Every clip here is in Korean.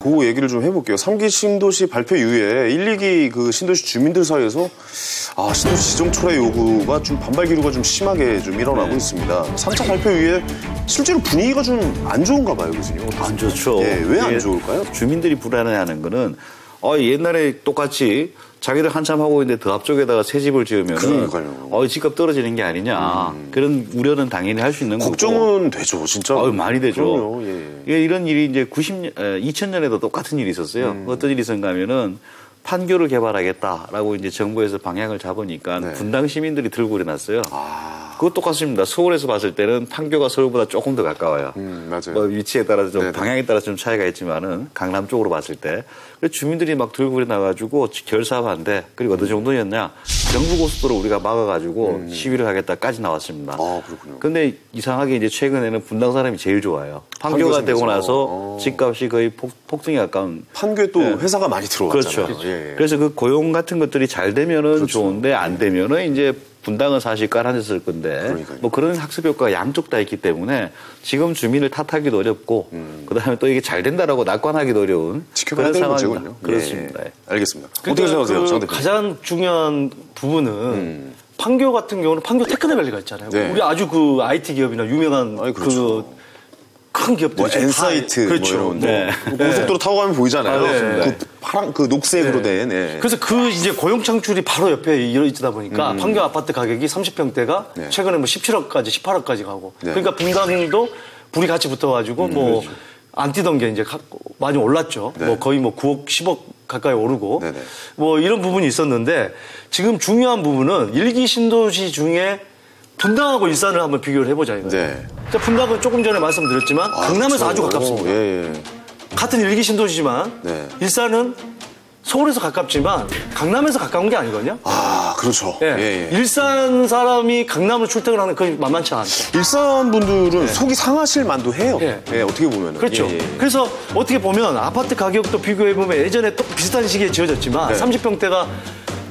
그 얘기를 좀 해볼게요. 3기 신도시 발표 이후에 1, 2기 그 신도시 주민들 사이에서 신도시 지정 초래 요구가 좀 반발 기류가 좀 심하게 좀 일어나고 있습니다. 3차 발표 이후에 실제로 분위기가 좀 안 좋은가 봐요, 교수님. 안 좋죠. 왜 안 좋을까요? 주민들이 불안해하는 거는 옛날에 똑같이 자기들 한참 하고 있는데 더 앞쪽에다가 새 집을 지으면 집값 떨어지는 게 아니냐. 그런 우려는 당연히 할 수 있는 거고. 걱정은 되죠, 진짜. 많이 되죠. 그럼요, 이런 일이 이제 2000년에도 똑같은 일이 있었어요. 어떤 일이 있었는가 하면은 판교를 개발하겠다라고 이제 정부에서 방향을 잡으니까 분당 시민들이 들고 일어났어요. 그거 똑같습니다. 서울에서 봤을 때는 판교가 서울보다 조금 더 가까워요. 맞아요. 위치에 따라서 좀 방향에 따라서 좀 차이가 있지만은 강남 쪽으로 봤을 때. 그래서 주민들이 막 들고 일어나가지고 결사반대. 그리고 어느 정도였냐. 경부고속도로 우리가 막아가지고 시위를 하겠다까지 나왔습니다. 그렇군요. 근데 이상하게 이제 최근에는 분당 사람이 제일 좋아요. 판교가 되고 나서 집값이 거의 폭등에 가까운. 판교에 또 회사가 많이 들어왔잖아요. 그렇죠. 그래서 그 고용 같은 것들이 잘 되면은 좋은데 안 되면은 이제 분당은 사실 깔아냈을 건데 뭐 그런 학습 효과가 양쪽 다 있기 때문에 지금 주민을 탓하기도 어렵고 그다음에 또 이게 잘 된다라고 낙관하기도 어려운 지켜봐야 그런 될 상황입니다. 문제군요. 그렇습니다. 알겠습니다. 어떻게 생각하세요? 가장 중요한 부분은 판교 같은 경우는 판교 테크노밸리가 있잖아요. 우리 아주 그 IT 기업이나 유명한 큰 기업들. 엔사이트. 그렇죠. 고속도로 타고 가면 보이잖아요. 그 녹색으로 된. 그래서 이제 고용 창출이 바로 옆에 이루어지다 보니까 판교 아파트 가격이 30평대가 최근에 뭐 17억까지 18억까지 가고. 그러니까 분당도 불이 같이 붙어가지고 안 뛰던 게 이제 많이 올랐죠. 뭐 거의 9억, 10억 가까이 오르고. 뭐 이런 부분이 있었는데 지금 중요한 부분은 1기 신도시 중에 분당하고 일산을 한번 비교를 해보자 이거예요. 분당은 조금 전에 말씀드렸지만 강남에서 아주 가깝습니다. 같은 1기 신도시지만 일산은 서울에서 가깝지만 강남에서 가까운 게 아니거든요. 그렇죠. 일산 사람이 강남으로 출퇴근하는 건 만만치 않죠. 일산 분들은 속이 상하실 만도 해요. 어떻게 보면. 그렇죠. 그래서 어떻게 보면 아파트 가격도 비교해보면 예전에 또 비슷한 시기에 지어졌지만 30평대가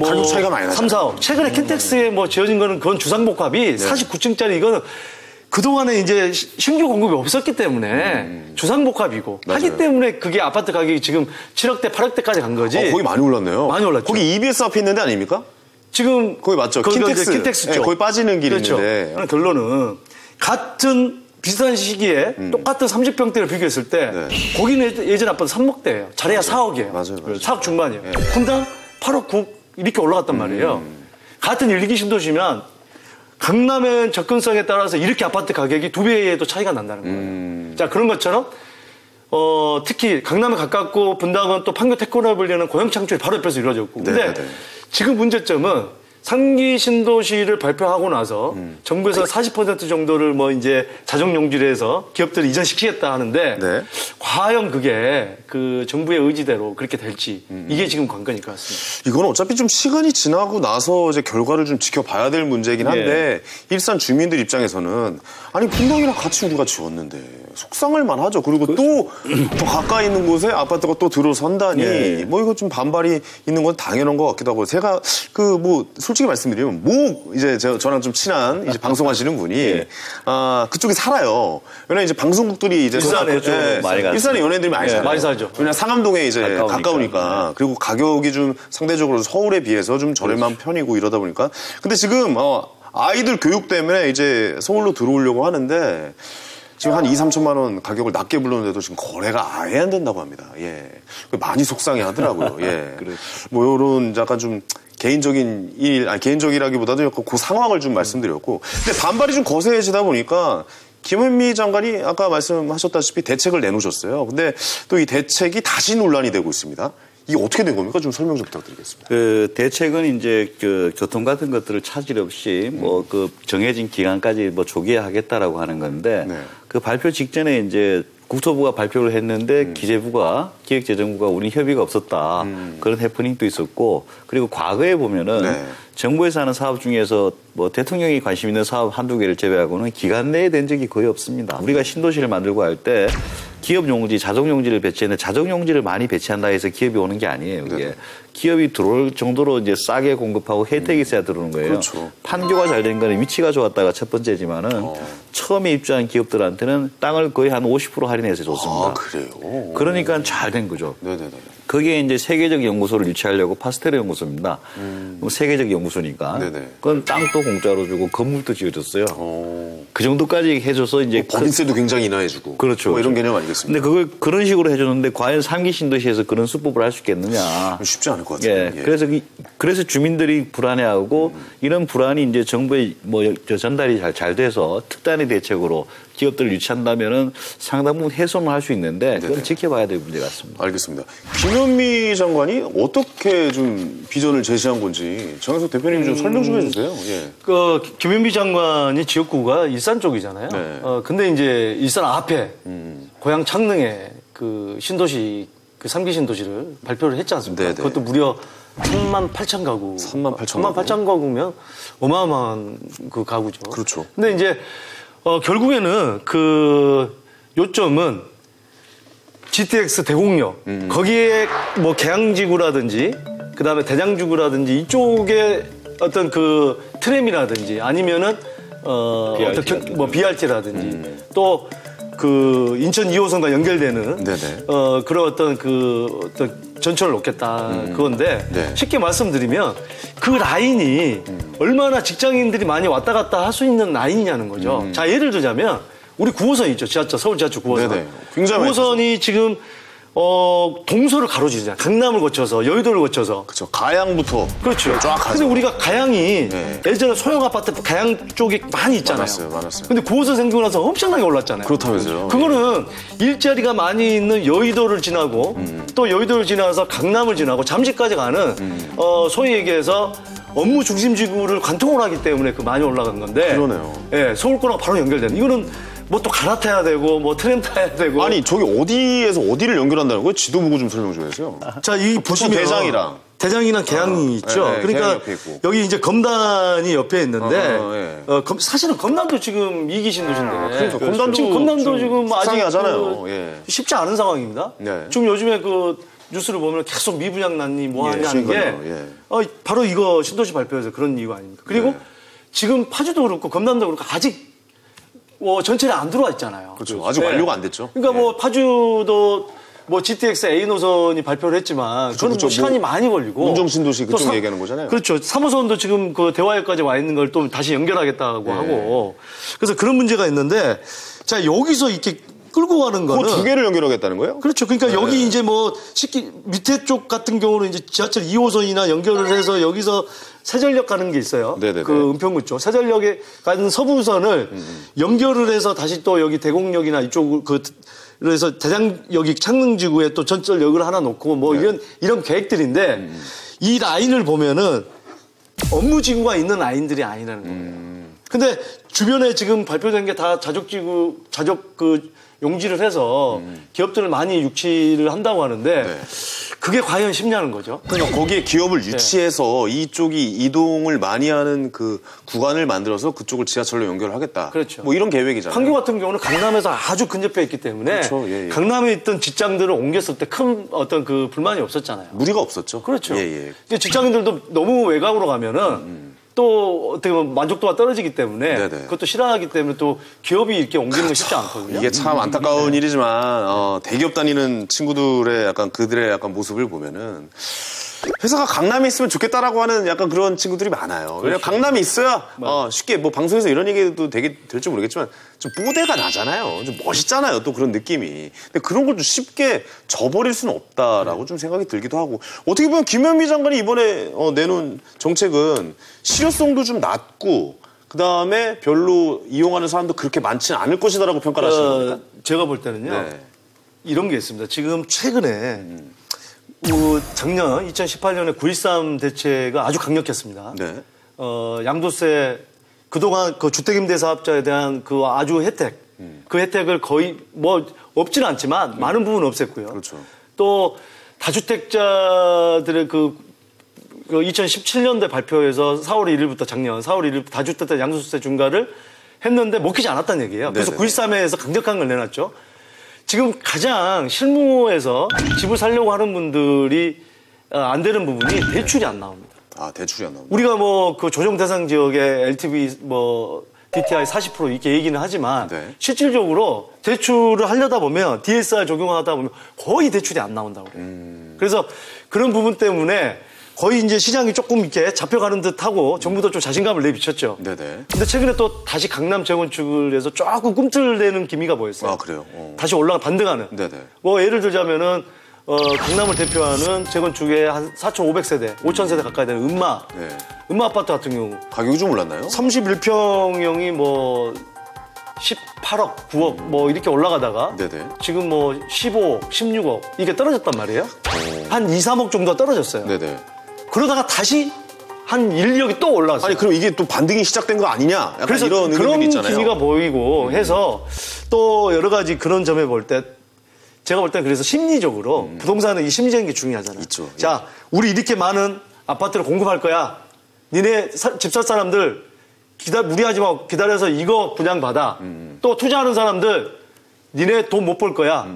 가격 차이가 많이 나죠. 3, 4억. 최근에 켄텍스에 지어진 거는 그건 주상복합이 49층짜리 이거는 그동안에 이제 신규 공급이 없었기 때문에 주상복합이고 하기 때문에 그게 아파트 가격이 지금 7억대, 8억대까지 간 거지. 거기 많이 올랐네요. 많이 올랐죠. 거기 EBS 앞에 있는데 아닙니까? 지금 거기 맞죠. 킨텍스죠. 거기 빠지는 길이 있는데. 결론은 같은 비슷한 시기에 똑같은 30평대를 비교했을 때 거기는 예전 아파트 3억대예요. 자리가 4억이에요. 맞아요. 4억 중반이에요. 분당 8억, 9억 이렇게 올라갔단 말이에요. 같은 1, 2기 신도시면 강남의 접근성에 따라서 이렇게 아파트 가격이 2배에도 차이가 난다는 거예요. 자, 그런 것처럼 특히 강남에 가깝고 분당은 또 판교 테크노밸리는 고용 창출이 바로 옆에서 이루어졌고. 근데 지금 문제점은 3기 신도시를 발표하고 나서 정부에서 40% 정도를 이제 자정용지로 기업들을 이전시키겠다 하는데 과연 그게 그 정부의 의지대로 그렇게 될지 이게 지금 관건일 것 같습니다. 이건 어차피 좀 시간이 지나고 나서 이제 결과를 좀 지켜봐야 될 문제이긴 한데 일산 주민들 입장에서는 아니 분당이랑 같이 우리가 지었는데 속상할만 하죠. 그리고 또 더 가까이 있는 곳에 아파트가 또 들어선다니 이거 좀 반발이 있는 건 당연한 것 같기도 하고 제가 솔직히 말씀드리면 이제 저랑 좀 친한 이제 방송하시는 분이 그쪽에 살아요. 왜냐면 이제 방송국들이 이제 일산에 일산에 연예인들이 많이 살아요. 많이 살죠. 왜냐면 상암동에 이제 가까우니까 그리고 가격이 좀 상대적으로 서울에 비해서 좀 저렴한 편이고 이러다 보니까 근데 지금 아이들 교육 때문에 이제 서울로 들어오려고 하는데 지금 한 2, 3천만 원 가격을 낮게 불렀는데도 지금 거래가 아예 안 된다고 합니다. 많이 속상해 하더라고요. 요런 약간 좀 개인적인 개인적이라기보다도 약간 그 상황을 좀 말씀드렸고. 근데 반발이 좀 거세지다 보니까 김현미 장관이 아까 말씀하셨다시피 대책을 내놓으셨어요. 근데 또 이 대책이 다시 논란이 되고 있습니다. 이게 어떻게 된 겁니까? 좀 설명 좀 부탁드리겠습니다. 그 대책은 이제 그 교통 같은 것들을 차질 없이 그 정해진 기간까지 조기에 하겠다라고 하는 건데 그 발표 직전에 이제 국토부가 발표를 했는데 기재부가 기획재정부가 우리 협의가 없었다. 그런 해프닝도 있었고 그리고 과거에 보면은 정부에서 하는 사업 중에서 대통령이 관심 있는 사업 한두 개를 제외하고는 기간 내에 된 적이 거의 없습니다. 우리가 신도시를 만들고 할 때 기업 용지, 자정 용지를 배치했는데 자정 용지를 많이 배치한다 해서 기업이 오는 게 아니에요. 이게 기업이 들어올 정도로 이제 싸게 공급하고 혜택이 있어야 들어오는 거예요. 그렇죠. 판교가 잘 된 거는 위치가 좋았다가 첫 번째지만은 처음에 입주한 기업들한테는 땅을 거의 한 50% 할인해서 줬습니다. 아, 그래요? 그러니까 잘 된 거죠. 네네네. 거기에 이제 세계적 연구소를 유치하려고 파스텔 연구소입니다. 세계적 연구소니까. 네네. 그건 땅도 공짜로 주고 건물도 지어줬어요. 그 정도까지 해줘서 이제 법인세도 굉장히 인하해주고. 그렇죠. 뭐 이런 개념 아니겠습니까? 근데 그걸 그런 식으로 해줬는데 과연 3기 신도시에서 그런 수법을 할 수 있겠느냐. 쉽지 않을 것 같아요. 예. 예. 그래서 주민들이 불안해하고 이런 불안이 이제 정부에 전달이 잘 돼서 특단의 대책으로 기업들을 유치한다면은 상당 부분 해소는 할 수 있는데 그건 지켜봐야 될 문제 같습니다. 알겠습니다. 김현미 장관이 어떻게 좀 비전을 제시한 건지 정현석 대표님 좀 설명 좀 해주세요. 예. 김현미 장관이 지역구가 일산 쪽이잖아요. 네. 근데 이제 일산 앞에 고향 창릉에 그 신도시 그 3기 신도시를 발표를 했지 않습니까? 네네. 그것도 무려 38,000 가구. 38,000 가구면 어마어마한 그 가구죠. 그렇죠. 근데 이제 결국에는 그 요점은 GTX 대곡역 거기에 뭐 계양지구라든지 그다음에 대장지구라든지 이쪽에 어떤 그 트램이라든지 아니면은 BRT라든지 또 그 인천 2호선과 연결되는 네네. 그런 어떤 전철을 놓겠다 그건데 네. 쉽게 말씀드리면 그 라인이 얼마나 직장인들이 많이 왔다 갔다 할 수 있는 라인이냐는 거죠. 자, 예를 들자면 우리 9호선 있죠. 지하철, 서울 지하철 9호선. 네네. 굉장히 9호선이 지금 동서를 가로지르잖아요. 강남을 거쳐서 여의도를 거쳐서. 그렇죠. 가양부터 그렇죠. 쫙 가죠. 근데 우리가 가양이 네. 예전에 소형 아파트 가양 쪽이 많이 있잖아요. 많았어요. 근데 9호선 생기고 나서 엄청나게 올랐잖아요. 그렇다면서요. 그거는 일자리가 많이 있는 여의도를 지나고 또 여의도를 지나서 강남을 지나고 잠시까지 가는 소위 얘기해서 업무 중심 지구를 관통을 하기 때문에 그 많이 올라간 건데. 그러네요. 예, 서울권하고 바로 연결되는. 이거는 뭐 또 갈아타야 되고 뭐 트램 타야 되고. 아니 저기 어디에서 어디를 연결한다는 거예요? 지도 보고 좀 설명 좀 해주세요. 자, 이 보시면 대장이랑 계양이 있죠. 네, 그러니까 계양이 옆에 있고. 여기 이제 검단이 옆에 있는데 예. 사실은 검단도 지금 2기 신도시인데. 그러니까 검단도 지금 검단도 지금 아직 속상해하잖아요. 예. 쉽지 않은 상황입니다. 네. 지금 요즘에 그 뉴스를 보면 계속 미분양 났니 뭐 하니 하는 게 그러니까요. 바로 이거 신도시 발표에서 그런 이유가 아닙니까? 그리고 지금 파주도 그렇고 검단도 그렇고 아직 전철에 안 들어와 있잖아요. 그렇죠. 아직 완료가 안 됐죠. 그러니까 뭐 파주도 뭐 GTX A 노선이 발표를 했지만 그건 뭐 시간이 많이 걸리고 운정신도시 그쪽 얘기하는 거잖아요. 그렇죠. 3호선도 지금 그 대화역까지 와 있는 걸 또 다시 연결하겠다고 하고 그래서 그런 문제가 있는데 자 여기서 이렇게 끌고 가는 거는 그 두 개를 연결하겠다는 거예요? 그렇죠. 그러니까 여기 이제 뭐 밑에 쪽 같은 경우는 이제 지하철 2호선이나 연결을 해서 여기서 세전력 가는 게 있어요. 네네네. 그 은평구 쪽 세전역에 가는 서부선을 연결을 해서 다시 또 여기 대곡역이나 이쪽 그래서 대장역이 창릉지구에 또 전철역을 하나 놓고 뭐 이런 계획들인데 이 라인을 보면은 업무지구가 있는 라인들이 아니라는 거예요. 근데 주변에 지금 발표된 게 다 자족 용지를 해서 기업들을 많이 유치를 한다고 하는데 그게 과연 쉽냐는 거죠. 그러니까 거기에 기업을 유치해서 이쪽이 이동을 많이 하는 그 구간을 만들어서 그쪽을 지하철로 연결하겠다. 그렇죠. 뭐 이런 계획이잖아요. 판교 같은 경우는 강남에서 아주 근접해 있기 때문에 그렇죠. 예. 강남에 있던 직장들을 옮겼을 때 큰 어떤 그 불만이 없었잖아요. 무리가 없었죠. 그렇죠. 예. 직장인들도 너무 외곽으로 가면은 또 어떻게 보면 만족도가 떨어지기 때문에 네네. 그것도 싫어하기 때문에 또 기업이 이렇게 옮기는 건 쉽지 않거든요. 이게 참 안타까운 일이지만 대기업 다니는 친구들의 약간 그들의 약간 모습을 보면은 회사가 강남에 있으면 좋겠다라고 하는 약간 그런 친구들이 많아요. 왜냐면 강남에 있어야 쉽게 뭐 방송에서 이런 얘기도 되게 될지 모르겠지만 좀 뽀대가 나잖아요. 좀 멋있잖아요. 또 그런 느낌이. 근데 그런 걸 좀 쉽게 저버릴 수는 없다라고 좀 생각이 들기도 하고 어떻게 보면 김현미 장관이 이번에 내놓은 정책은 실효성도 좀 낮고 그다음에 별로 이용하는 사람도 그렇게 많지는 않을 것이다라고 평가를 하시는 겁니다. 제가 볼 때는요. 이런 게 있습니다. 지금 최근에 작년 2018년에 9.13 대책가 아주 강력했습니다. 양도세 그동안 그 주택임대사업자에 대한 그 아주 혜택 그 혜택을 거의 뭐 없지는 않지만 많은 부분 없앴고요. 그렇죠. 또 다주택자들의 그 2017년대 발표에서 4월 1일부터 작년 4월 1일부터 다주택자 양도세 중과를 했는데 먹히지 않았다는 얘기예요. 그래서 9.13에서 강력한 걸 내놨죠. 지금 가장 실무에서 집을 살려고 하는 분들이 안 되는 부분이 대출이 안 나옵니다. 아, 대출이 안 나옵니다. 우리가 뭐 그 조정 대상 지역에 LTV 뭐 DTI 40% 이렇게 얘기는 하지만 네. 실질적으로 대출을 하려다 보면 DSR 적용하다 보면 거의 대출이 안 나온다고 그래요. 그래서 그런 부분 때문에 거의 이제 시장이 조금 이렇게 잡혀가는 듯하고 정부도 좀 자신감을 내비쳤죠. 네네. 근데 최근에 또 다시 강남 재건축을 해서 조금 꿈틀대는 기미가 보였어요. 아, 그래요? 다시 올라가 반등하는. 네네. 뭐 예를 들자면은 강남을 대표하는 재건축의 한 4,500세대, 5,000세대 가까이 되는 음마. 네. 음마 아파트 같은 경우 가격이 좀 올랐나요? 31평형이 뭐 18억, 9억 뭐 이렇게 올라가다가 네네. 지금 뭐 15억, 16억 이게 떨어졌단 말이에요. 한 2, 3억 정도가 떨어졌어요. 네네. 그러다가 다시 한 1, 2억이 또 올라왔어요. 아니, 그럼 이게 또 반등이 시작된 거 아니냐? 약간 그래서 이런 그런 의견이 있잖아요. 기미가 보이고 해서 또 여러 가지 그런 점에 볼 때 제가 볼 때 그래서 심리적으로 부동산은 이 심리적인 게 중요하잖아요. 있죠. 자, 우리 이렇게 많은 아파트를 공급할 거야. 니네 집 살 사람들 무리하지 말고 기다려서 이거 분양받아. 또 투자하는 사람들 니네 돈 못 벌 거야.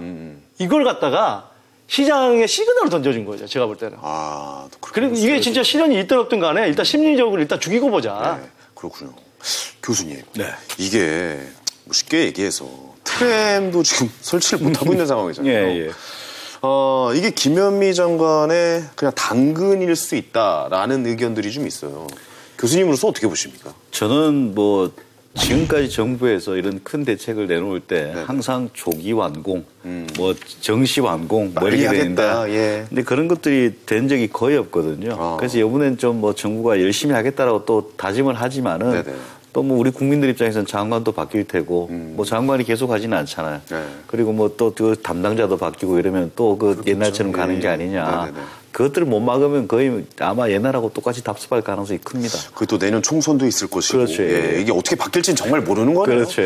이걸 갖다가 시장에 시그널을 던져준 거죠. 제가 볼 때는. 아, 그리고 이게 진짜 실현이 있든 없든 간에 일단 심리적으로 일단 죽이고 보자. 네, 그렇군요. 교수님. 네. 이게 뭐 쉽게 얘기해서 트램도 지금 설치를 못하고 있는 상황이잖아요. 예, 예. 이게 김현미 장관의 그냥 당근일 수 있다라는 의견들이 좀 있어요. 교수님으로서 어떻게 보십니까? 저는 뭐 지금까지 정부에서 이런 큰 대책을 내놓을 때 네네. 항상 조기 완공, 뭐 정시 완공, 뭐 빨리 이렇게 하겠다, 되는데, 예. 근데 그런 것들이 된 적이 거의 없거든요. 그래서 이번엔 좀 뭐 정부가 열심히 하겠다라고 또 다짐을 하지만은 네네. 또 뭐 우리 국민들 입장에서는 장관도 바뀔 테고, 뭐 장관이 계속 하지는 않잖아요. 네. 그리고 뭐 또 그 담당자도 바뀌고 이러면 또 그 옛날처럼 가는 게 예. 아니냐. 네네네. 그것들을 못 막으면 거의 아마 옛날하고 똑같이 답습할 가능성이 큽니다. 그또 내년 총선도 있을 것이고 그렇죠. 예, 이게 어떻게 바뀔지는 정말 모르는 거네요. 그렇죠.